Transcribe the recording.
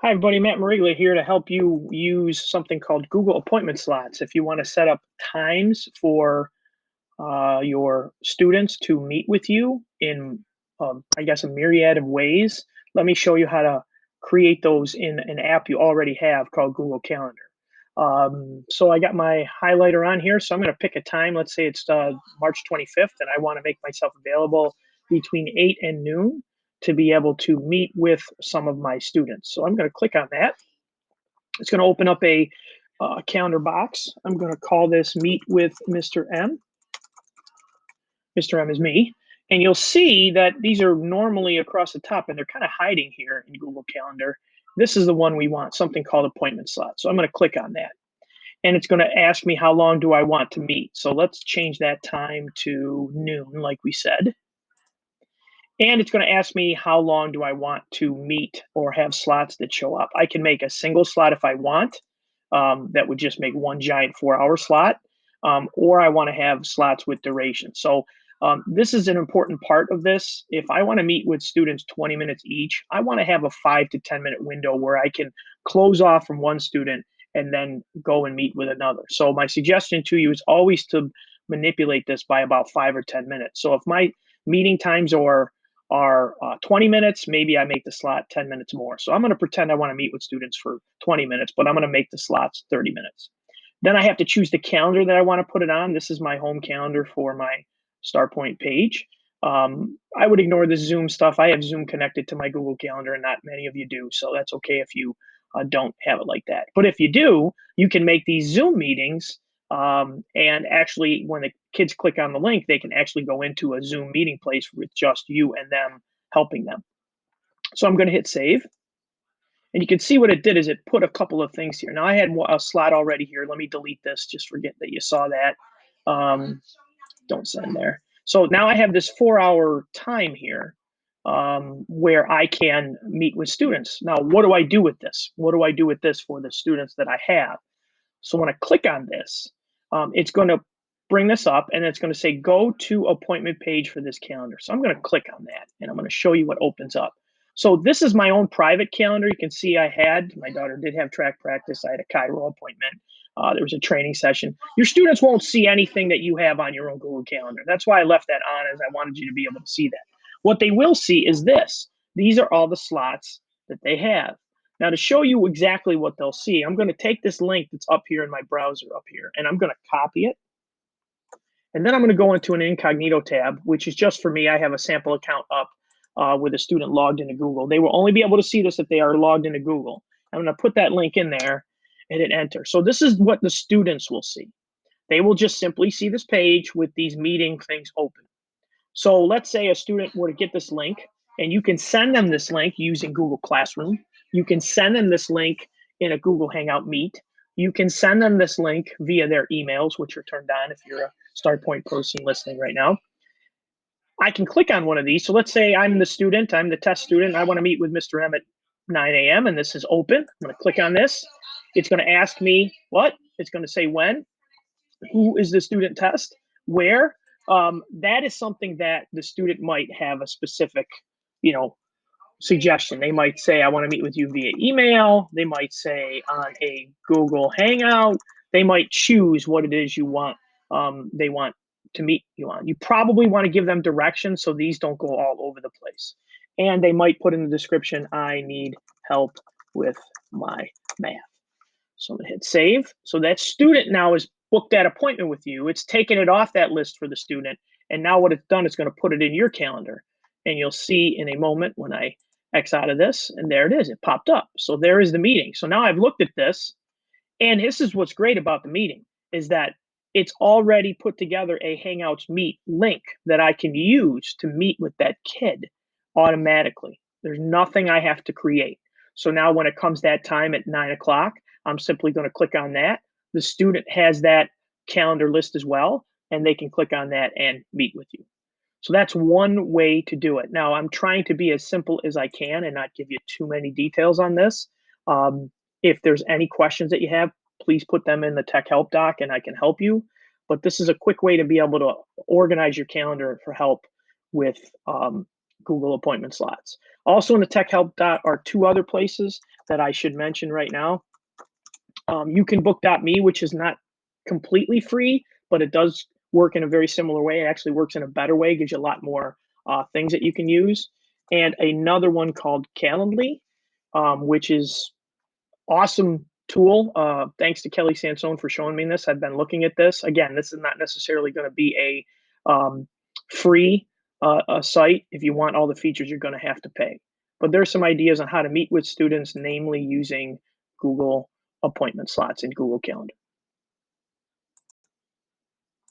Hi, everybody. Matt Mariglia here to help you use something called Google Appointment Slots. If you want to set up times for your students to meet with you in, I guess, a myriad of ways, let me show you how to create those in an app you already have called Google Calendar. So I got my highlighter on here, so I'm going to pick a time. Let's say it's March 25th, and I want to make myself available between 8 and noon to be able to meet with some of my students. So I'm going to click on that. It's going to open up a calendar box. I'm going to call this Meet with Mr. M. Mr. M is me. And you'll see that these are normally across the top, and they're kind of hiding here in Google Calendar. This is the one we want, something called appointment slot. So I'm going to click on that. And it's going to ask me how long do I want to meet. So let's change that time to noon, like we said. And it's going to ask me how long do I want to meet or have slots that show up. I can make a single slot if I want. That would just make one giant 4-hour slot. Or I want to have slots with duration. So this is an important part of this. If I want to meet with students 20 minutes each, I want to have a 5 to 10 minute window where I can close off from one student and then go and meet with another. So my suggestion to you is always to manipulate this by about 5 or 10 minutes. So if my meeting times are 20 minutes, maybe I make the slot 10 minutes more. So I'm going to pretend I want to meet with students for 20 minutes, but I'm going to make the slots 30 minutes. Then I have to choose the calendar that I want to put it on. This is my home calendar for my StarPoint page. I would ignore the Zoom stuff. I have Zoom connected to my Google Calendar, and not many of you do. So that's okay if you don't have it like that. But if you do, you can make these Zoom meetings. And actually, when the kids click on the link, they can actually go into a Zoom meeting place with just you and them helping them. So I'm going to hit save. And you can see what it did is it put a couple of things here. Now I had a slot already here. Let me delete this. Just forget that you saw that. Don't send there. So now I have this 4-hour time here where I can meet with students. Now, what do I do with this? What do I do with this for the students that I have? So when I click on this, it's going to bring this up and it's going to say go to appointment page for this calendar. So I'm going to click on that and I'm going to show you what opens up. So this is my own private calendar. You can see my daughter did have track practice. I had a chiro appointment. There was a training session. Your students won't see anything that you have on your own Google Calendar. That's why I left that on, as I wanted you to be able to see that. What they will see is this. These are all the slots that they have. Now, to show you exactly what they'll see, I'm going to take this link that's up here in my browser up here, and I'm going to copy it. And then I'm going to go into an incognito tab, which is just for me. I have a sample account up with a student logged into Google. They will only be able to see this if they are logged into Google. I'm going to put that link in there and hit enter. So this is what the students will see. They will just simply see this page with these meeting things open. So let's say a student were to get this link, and you can send them this link using Google Classroom. You can send them this link in a Google Hangout Meet. You can send them this link via their emails, which are turned on if you're a StarPoint person listening right now. I can click on one of these. So let's say I'm the student, I'm the test student, and I want to meet with Mr. M at 9 a.m. and this is open. I'm going to click on this. It's going to ask me what? It's going to say when, who is the student test, where. That is something that the student might have a specific, suggestion. They might say, I want to meet with you via email. They might say on a Google Hangout. They might choose what it is you want. They want to meet you on. You probably want to give them directions so these don't go all over the place. And they might put in the description, I need help with my math. So I'm going to hit save. So that student now is booked that appointment with you. It's taken it off that list for the student. And now what it's done is going to put it in your calendar. And you'll see in a moment when I X out of this, and there it is. It popped up. So there is the meeting. So now I've looked at this, and this is what's great about the meeting is that it's already put together a Hangouts Meet link that I can use to meet with that kid automatically. There's nothing I have to create. So now when it comes that time at 9 o'clock, I'm simply going to click on that. The student has that calendar list as well, and they can click on that and meet with you. So that's one way to do it. Now, I'm trying to be as simple as I can and not give you too many details on this. If there's any questions that you have, please put them in the tech help doc and I can help you. But this is a quick way to be able to organize your calendar for help with Google appointment slots. Also in the tech help dot are two other places that I should mention right now. You can book.me, which is not completely free, but it does work in a very similar way. It actually works in a better way, gives you a lot more things that you can use. And another one called Calendly, which is awesome tool. Thanks to Kelly Sansone for showing me this. I've been looking at this. Again, this is not necessarily going to be free a site. If you want all the features, you're going to have to pay. But there's some ideas on how to meet with students, namely using Google appointment slots in Google Calendar.